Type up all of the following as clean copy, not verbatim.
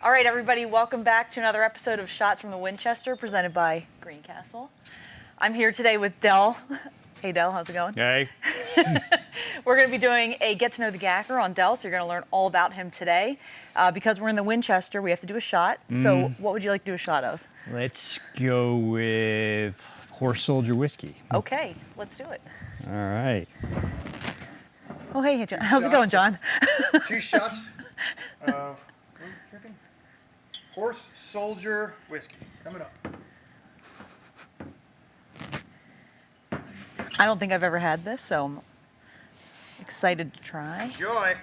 All right, everybody, welcome back to another episode of Shots from the Winchester, presented by GACer. I'm here today with Del. Hey, Del, how's it going? Hey. We're going to be doing a Get to Know the GACer on Del, so you're going to learn all about him today. Because we're in the Winchester, we have to do a shot. So what would you like to do a shot of? Let's go with Horse Soldier Whiskey. Okay, let's do it. All right. Oh, hey, John. How's it going, John? 2 shots of, what are you drinking? Horse Soldier Whiskey. Coming up. I don't think I've ever had this, so I'm excited to try. Enjoy.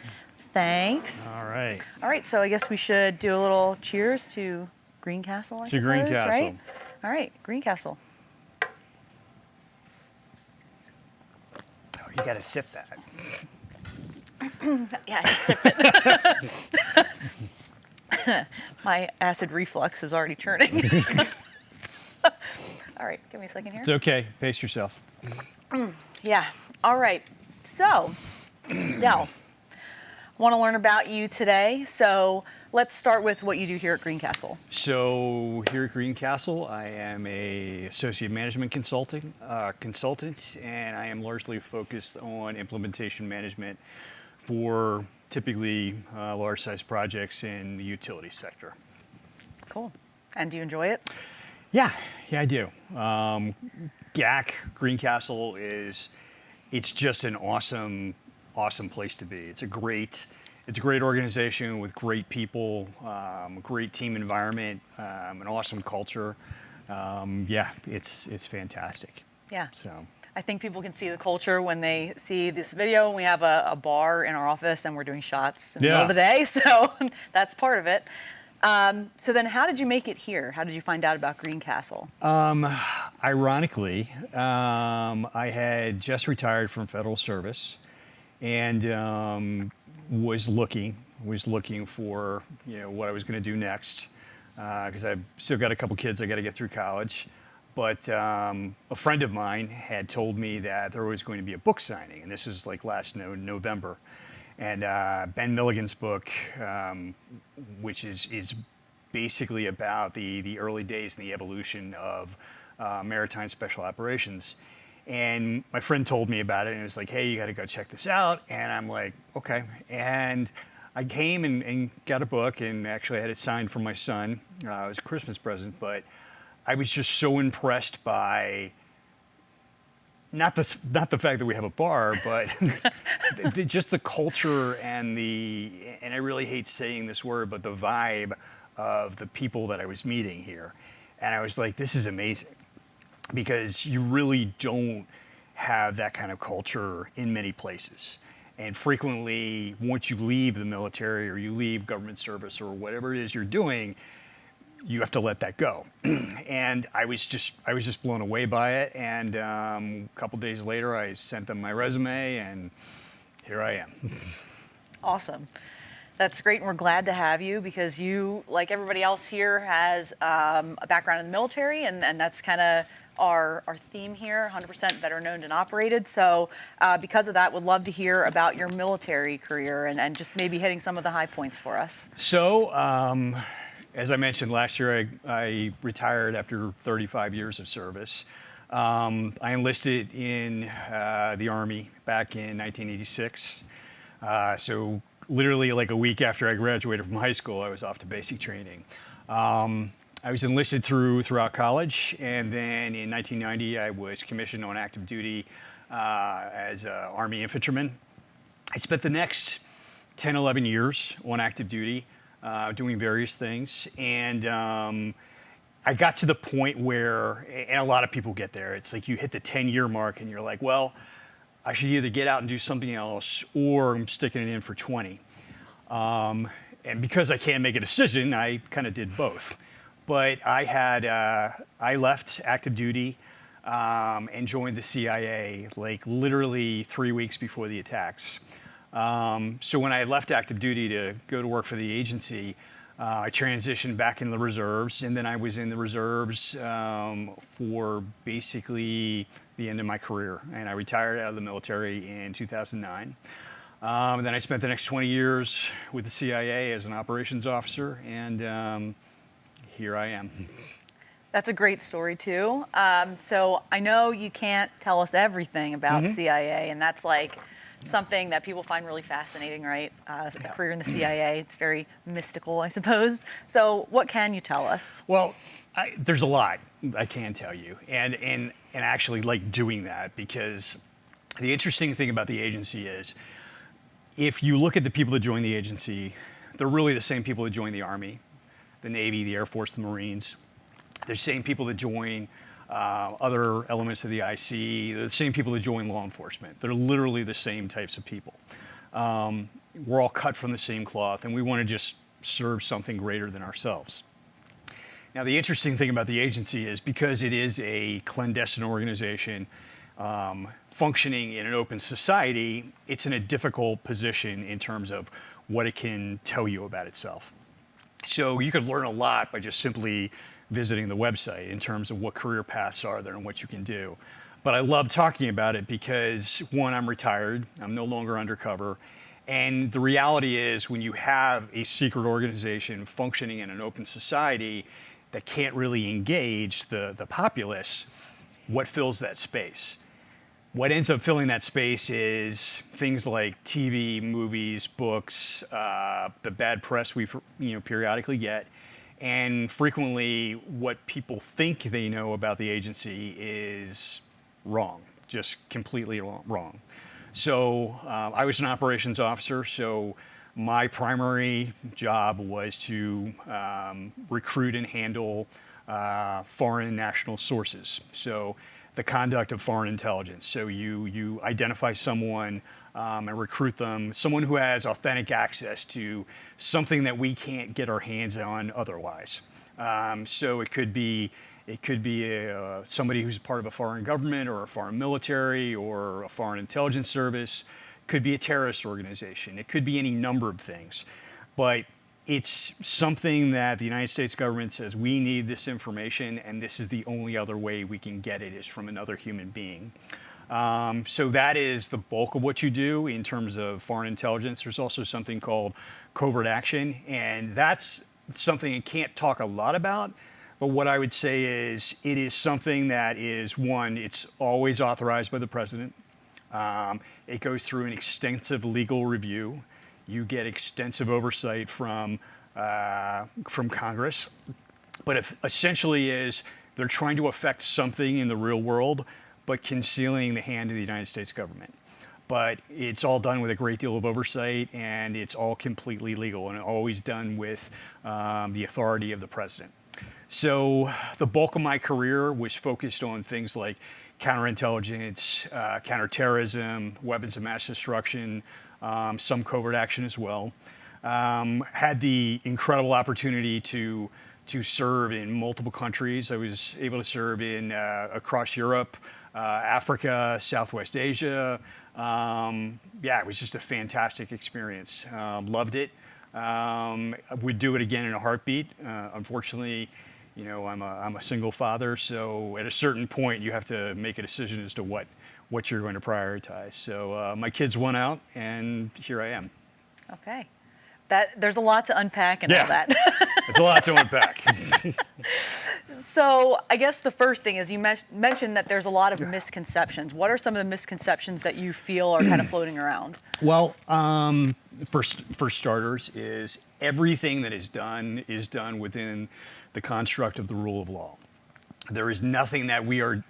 Thanks. All right. All right, so I guess we should do a little cheers to GACer, I suppose, GACer. right? All right, GACer. Oh, you got to sip that. Yeah, I can sip it. My acid reflux is already churning. All right, give me a second here. It's okay. Pace yourself. Yeah, all right. So, Del, want to learn about you today. So let's start with what you do here at GACer. So here at GACer, I am a associate management consultant, and I am largely focused on implementation management for typically large-size projects in the utility sector. Cool. And do you enjoy it? Yeah, I do. GACer it's just an awesome place to be. It's a great organization with great people, a great team environment, an awesome culture. It's fantastic. Yeah. So I think people can see the culture when they see this video. We have a bar in our office and we're doing shots in the middle of the day, so that's part of it. So then how did you make it here? How did you find out about GACer? Ironically, I had just retired from federal service and was looking for what I was going to do next because I've still got a couple kids I got to get through college. But a friend of mine had told me that there was going to be a book signing, and this was like last November. And Ben Milligan's book, which is basically about the early days and the evolution of maritime special operations. And my friend told me about it, and it was like, hey, you got to go check this out. And I'm like, okay. And I came and got a book, and actually I had it signed for my son. It was a Christmas present, but I was just so impressed by not the fact that we have a bar, but just the culture and I really hate saying this word, but the vibe of the people that I was meeting here. And I was like, this is amazing, because you really don't have that kind of culture in many places. And frequently, once you leave the military or you leave government service or whatever it is you're doing, you have to let that go. And I was just blown away by it. And a couple days later, I sent them my resume, and here I am. Awesome. That's great, and we're glad to have you because you, like everybody else here, has a background in the military, and that's kind of our theme here, 100% veteran owned and operated. So because of that, would love to hear about your military career and just maybe hitting some of the high points for us. So, as I mentioned, last year I retired after 35 years of service. I enlisted in the Army back in 1986. So literally like a week after I graduated from high school, I was off to basic training. I was enlisted throughout college, and then in 1990 I was commissioned on active duty as an Army infantryman. I spent the next 10, 11 years on active duty. Doing various things, and I got to the point where, and a lot of people get there, it's like you hit the 10-year mark and you're like, well, I should either get out and do something else or I'm sticking it in for 20. And because I can't make a decision, I kind of did both. But I left active duty and joined the CIA like literally 3 weeks before the attacks. So when I left active duty to go to work for the agency, I transitioned back into the reserves, and then I was in the reserves for basically the end of my career. And I retired out of the military in 2009. And then I spent the next 20 years with the CIA as an operations officer, and here I am. That's a great story too. So I know you can't tell us everything about CIA, and that's like something that people find really fascinating, right? A career in the CIA, it's very mystical, I suppose. So what can you tell us? Well, there's a lot I can tell you, and actually like doing that, because the interesting thing about the agency is, if you look at the people that join the agency, they're really the same people that join the Army, the Navy, the Air Force, the Marines. They're the same people that join other elements of the IC. They're the same people that join law enforcement. They're literally the same types of people. We're all cut from the same cloth, and we want to just serve something greater than ourselves. Now, the interesting thing about the agency is, because it is a clandestine organization functioning in an open society, it's in a difficult position in terms of what it can tell you about itself. So you could learn a lot by just simply visiting the website in terms of what career paths are there and what you can do. But I love talking about it because, one, I'm retired, I'm no longer undercover, and the reality is, when you have a secret organization functioning in an open society that can't really engage the populace, what fills that space? What ends up filling that space is things like TV, movies, books, the bad press we periodically get, and frequently what people think they know about the agency is wrong, just completely wrong. So I was an operations officer, so my primary job was to recruit and handle foreign national sources. So the conduct of foreign intelligence. So you identify someone and recruit them, someone who has authentic access to something that we can't get our hands on otherwise. So it could be somebody who's part of a foreign government or a foreign military or a foreign intelligence service. Could be a terrorist organization. It could be any number of things. But it's something that the United States government says, we need this information, and this is the only other way we can get it, is from another human being. So that is the bulk of what you do in terms of foreign intelligence. There's also something called covert action, and that's something I can't talk a lot about, but what I would say is, it is something that is, one, it's always authorized by the president. It goes through an extensive legal review. You get extensive oversight from Congress, but it essentially is, they're trying to affect something in the real world, but concealing the hand of the United States government. But it's all done with a great deal of oversight, and it's all completely legal, and always done with the authority of the president. So the bulk of my career was focused on things like counterintelligence, counterterrorism, weapons of mass destruction, some covert action as well. Had the incredible opportunity to serve in multiple countries. I was able to serve in across Europe, Africa, Southwest Asia. It was just a fantastic experience. Loved it. I would do it again in a heartbeat. Unfortunately, I'm a single father, so at a certain point you have to make a decision as to what you're going to prioritize. So my kids won out, and here I am. Okay. There's a lot to unpack and all that. It's a lot to unpack. So I guess the first thing is, you mentioned that there's a lot of misconceptions. What are some of the misconceptions that you feel are kind of floating around? Well, for starters, is everything that is done within the construct of the rule of law. There is nothing that well,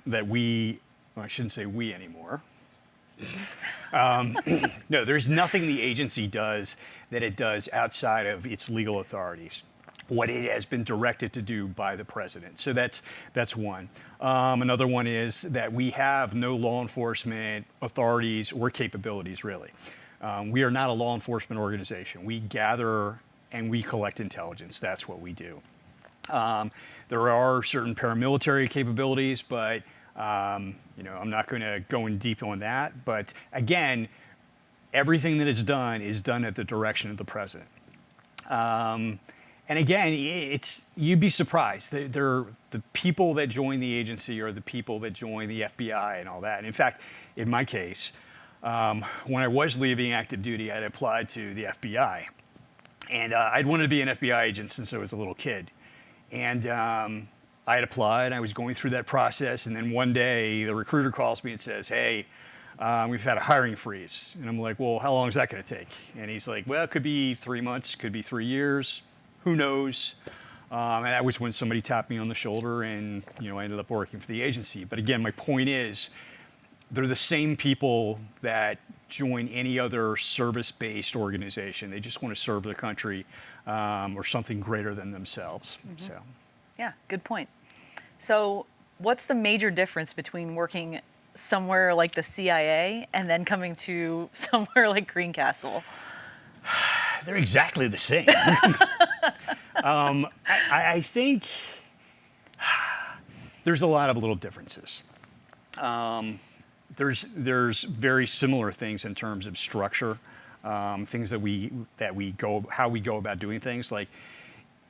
I shouldn't say we anymore. No, there's nothing the agency does that it does outside of its legal authorities, what it has been directed to do by the president. So that's one. Another one is that we have no law enforcement authorities or capabilities, really. We are not a law enforcement organization. We gather and we collect intelligence. That's what we do. There are certain paramilitary capabilities, but I'm not going to go in deep on that. But again, everything that is done at the direction of the president. And again, you'd be surprised. The people that join the agency are the people that join the FBI and all that. And in fact, in my case, when I was leaving active duty, I had applied to the FBI. And I'd wanted to be an FBI agent since I was a little kid. And I had applied, I was going through that process, and then one day the recruiter calls me and says, hey, we've had a hiring freeze. And I'm like, well, how long is that going to take? And he's like, well, it could be 3 months, could be 3 years, who knows? And that was when somebody tapped me on the shoulder, and I ended up working for the agency. But again, my point is, they're the same people that join any other service-based organization. They just want to serve their country or something greater than themselves. Mm-hmm. So. Yeah, good point. So what's the major difference between working somewhere like the CIA and then coming to somewhere like Greencastle? They're exactly the same. I think there's a lot of little differences. There's very similar things in terms of structure, things that how we go about doing things. Like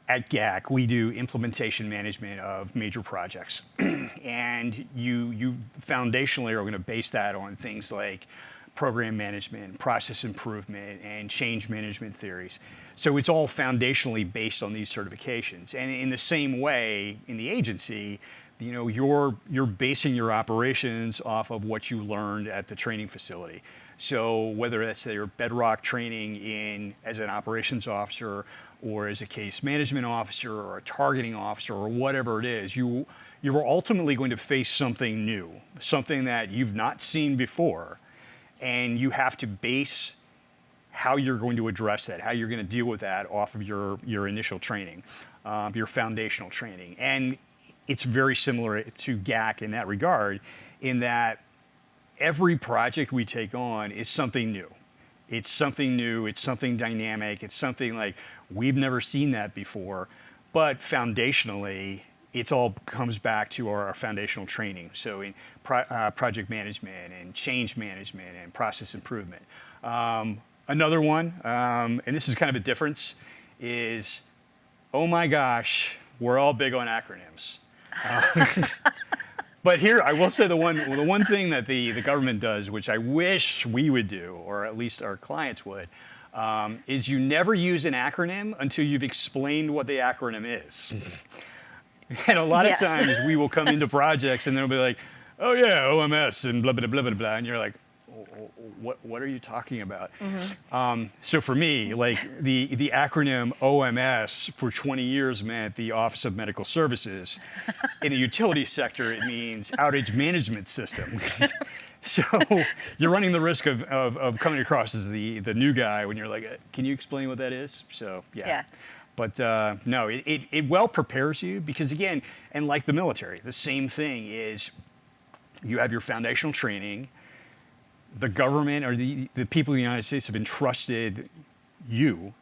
at GAC, we do implementation management of major projects, and you foundationally are going to base that on things like program management, process improvement, and change management theories. So it's all foundationally based on these certifications. And in the same way, in the agency, you're basing your operations off of what you learned at the training facility. So whether that's your bedrock training as an operations officer, or as a case management officer, or a targeting officer, or whatever it is, you are ultimately going to face something new, something that you've not seen before, and you have to base how you're going to address that, how you're going to deal with that off of your initial training, your foundational training. And it's very similar to GAC in that regard, in that every project we take on is something new. It's something new, it's something dynamic, it's something like we've never seen that before, but foundationally, it all comes back to our foundational training. So in project management and change management and process improvement. Another one, and this is kind of a difference, is, oh my gosh, we're all big on acronyms. But here, I will say the one thing that the government does, which I wish we would do, or at least our clients would, is you never use an acronym until you've explained what the acronym is. And a lot of times we will come into projects and they'll be like, oh yeah, OMS and blah, blah, blah, blah, blah. And you're like, what are you talking about? Mm-hmm. So for me, like the acronym OMS for 20 years meant the Office of Medical Services. In the utility sector, it means Outage Management System. So you're running the risk of coming across as the new guy when you're like, can you explain what that is? So yeah. But no, it well prepares you because again, and like the military, the same thing is you have your foundational training. The government or the people of the United States have entrusted you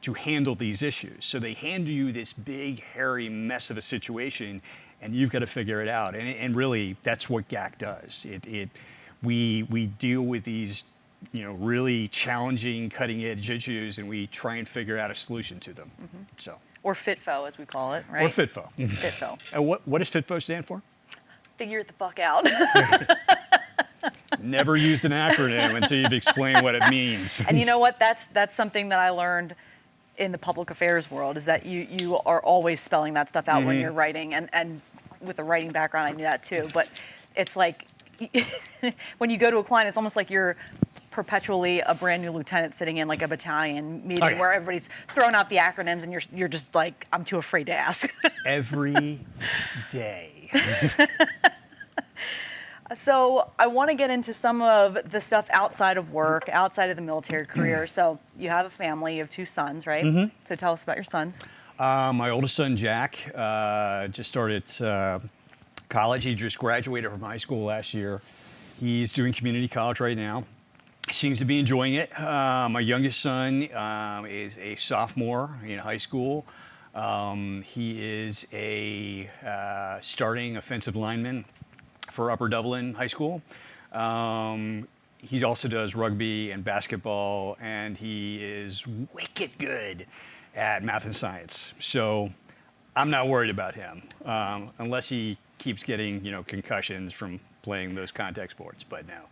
to handle these issues. So they hand you this big, hairy mess of a situation, and you've got to figure it out. And really, that's what GAC does. We deal with these, really challenging, cutting-edge issues, and we try and figure out a solution to them. Mm-hmm. So. Or FITFO, as we call it, right? Or FITFO. FITFO. And what does FITFO stand for? Figure it the fuck out. Never used an acronym until you've explained what it means. And you know what? That's something that I learned in the public affairs world, is that you are always spelling that stuff out mm-hmm. when you're writing. And with a writing background, I knew that too. But it's like when you go to a client, it's almost like you're perpetually a brand new lieutenant sitting in like a battalion meeting where everybody's throwing out the acronyms and you're just like, I'm too afraid to ask. Every day. So I want to get into some of the stuff outside of work, outside of the military career. So you have a family, you have 2 sons, right? Mm-hmm. So tell us about your sons. My oldest son, Jack, just started college. He just graduated from high school last year. He's doing community college right now. Seems to be enjoying it. My youngest son is a sophomore in high school. He is a starting offensive lineman for Upper Dublin High School. He also does rugby and basketball, and he is wicked good at math and science. So I'm not worried about him, unless he keeps getting concussions from playing those contact sports. But no,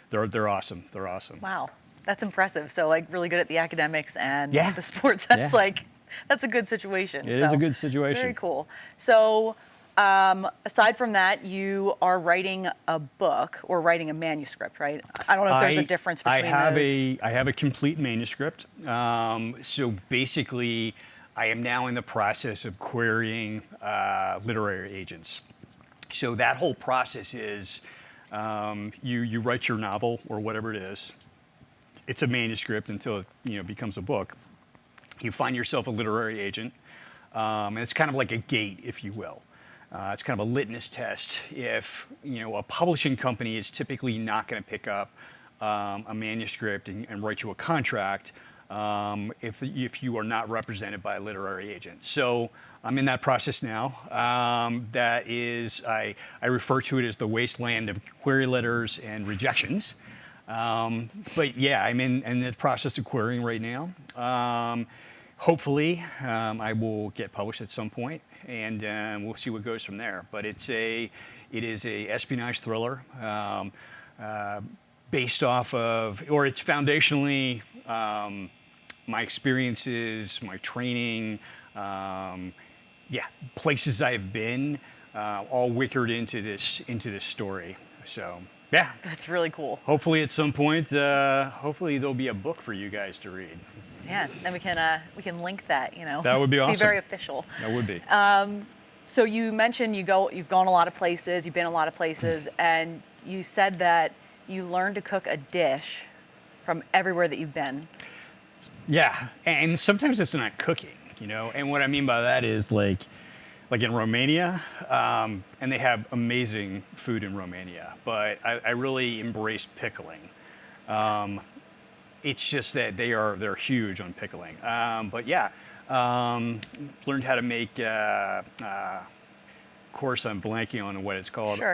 They're awesome. They're awesome. Wow, that's impressive. So like really good at the academics and Yeah. the sports. That's Yeah. like that's a good situation. It is a good situation. Very cool. So aside from that, you are writing a book or writing a manuscript, right? I don't know if there's a difference between those. I have a complete manuscript. So basically, I am now in the process of querying literary agents. So that whole process is you write your novel or whatever it is. It's a manuscript until it becomes a book. You find yourself a literary agent, and it's kind of like a gate, if you will. It's kind of a litmus test. If a publishing company is typically not going to pick up a manuscript and write you a contract if you are not represented by a literary agent. So I'm in that process now. That is, I refer to it as the wasteland of query letters and rejections. But yeah, I'm in the process of querying right now. Hopefully, I will get published at some point, and we'll see what goes from there. But it is a espionage thriller based off of, or it's foundationally my experiences, my training, places I've been, all wickered into this story. So yeah, That's really cool. hopefully at some point, hopefully there'll be a book for you guys to read. Yeah, then we can link that. That would be awesome. Be very official. That would be. So you mentioned you've gone a lot of places, you've been a lot of places, and you said that you learned to cook a dish from everywhere that you've been. Yeah, and sometimes it's not cooking, and what I mean by that is like in Romania, and they have amazing food in Romania, but I really embraced pickling. It's just that they're huge on pickling. But yeah, learned how to make. Of course, I'm blanking on what it's called. Sure.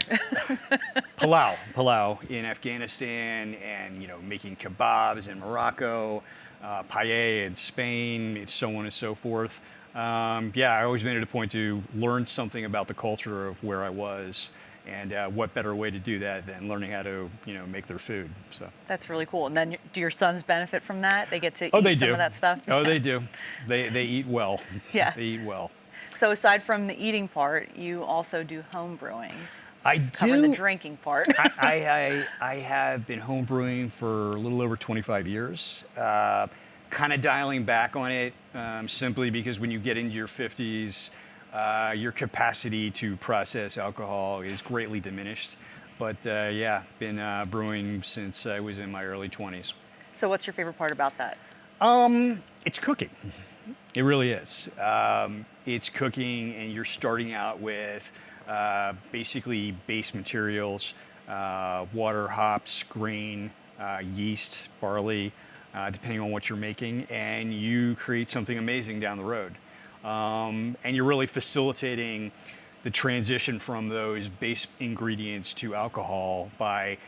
Palau in Afghanistan, and making kebabs in Morocco, paella in Spain, so on and so forth. I always made it a point to learn something about the culture of where I was, and what better way to do that than learning how to make their food. So That's really cool. And then do your sons benefit from that? They get to they eat some do. of that stuff? Oh, they do. They eat well. Yeah. They eat well. So aside from the eating part, you also do home brewing. I Covering do. the drinking part. I have been homebrewing for a little over 25 years. Kind of dialing back on it simply because when you get into your 50s, your capacity to process alcohol is greatly diminished. But been brewing since I was in my early 20s. So what's your favorite part about that? It's cooking. It really is. It's cooking, and you're starting out with basically base materials, water, hops, grain, yeast, barley, depending on what you're making, and you create something amazing down the road. And you're really facilitating the transition from those base ingredients to alcohol by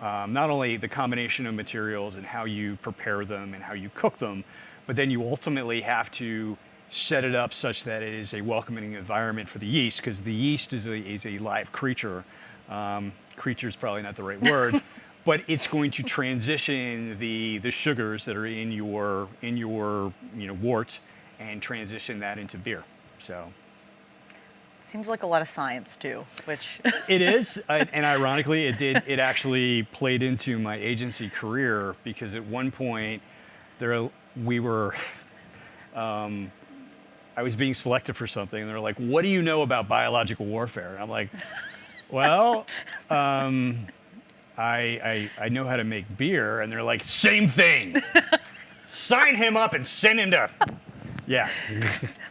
not only the combination of materials and how you prepare them and how you cook them, but then you ultimately have to set it up such that it is a welcoming environment for the yeast, because the yeast is a live creature. Creature is probably not the right word, but it's going to transition the sugars that are in your wort and transition that into beer. So Seems like a lot of science too, which it is, and ironically, it actually played into my agency career, because at one point I was being selected for something, and they're like, "What do you know about biological warfare?" And I'm like, "Well, I know how to make beer." And they're like, "Same thing. Sign him up and send him to." Yeah.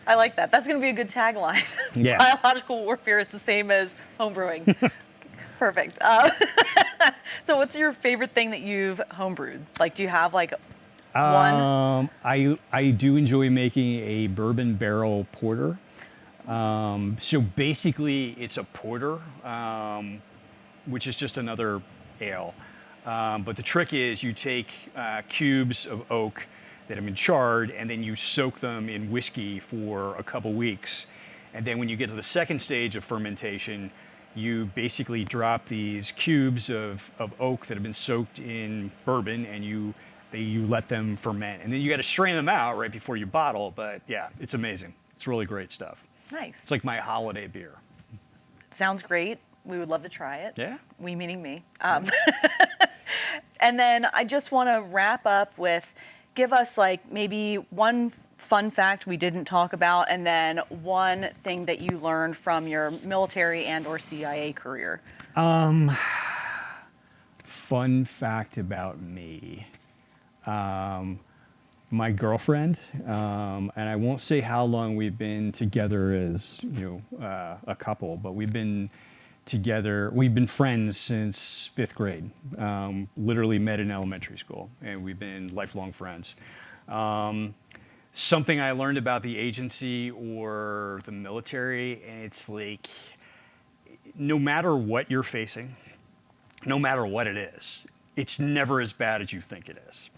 I like that. That's going to be a good tagline. Yeah. Biological warfare is the same as homebrewing. Perfect. So what's your favorite thing that you've homebrewed? Like, do you have like one? I do enjoy making a bourbon barrel porter. So basically, it's a porter, which is just another ale. But the trick is you take cubes of oak that have been charred, and then you soak them in whiskey for a couple weeks. And then when you get to the second stage of fermentation, you basically drop these cubes of oak that have been soaked in bourbon, and you let them ferment. And then you got to strain them out right before you bottle. But yeah, it's amazing. It's really great stuff. Nice. It's like my holiday beer. Sounds great. We would love to try it. Yeah. We meaning me. And then I just want to wrap up with, give us like maybe one fun fact we didn't talk about, and then one thing that you learned from your military and or CIA career. Fun fact about me. My girlfriend, and I won't say how long we've been together as a couple, but we've been friends since 5th grade. Literally met in elementary school, and we've been lifelong friends. Something I learned about the agency or the military, and it's like, no matter what you're facing, no matter what it is, it's never as bad as you think it is.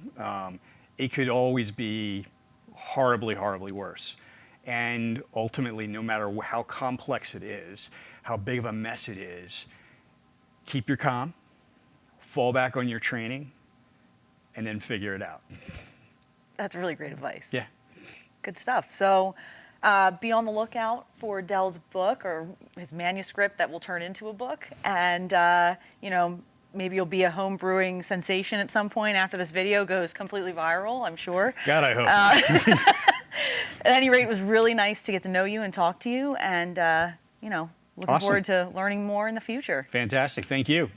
It could always be horribly, horribly worse. And ultimately, no matter how complex it is, how big of a mess it is, keep your calm, fall back on your training, and then figure it out. That's really great advice. Yeah. Good stuff. So be on the lookout for Dell's book or his manuscript that will turn into a book. And, maybe you'll be a home brewing sensation at some point after this video goes completely viral, I'm sure. God, I hope. At any rate, it was really nice to get to know you and talk to you. And, looking Awesome. forward to learning more in the future. Fantastic. Thank you.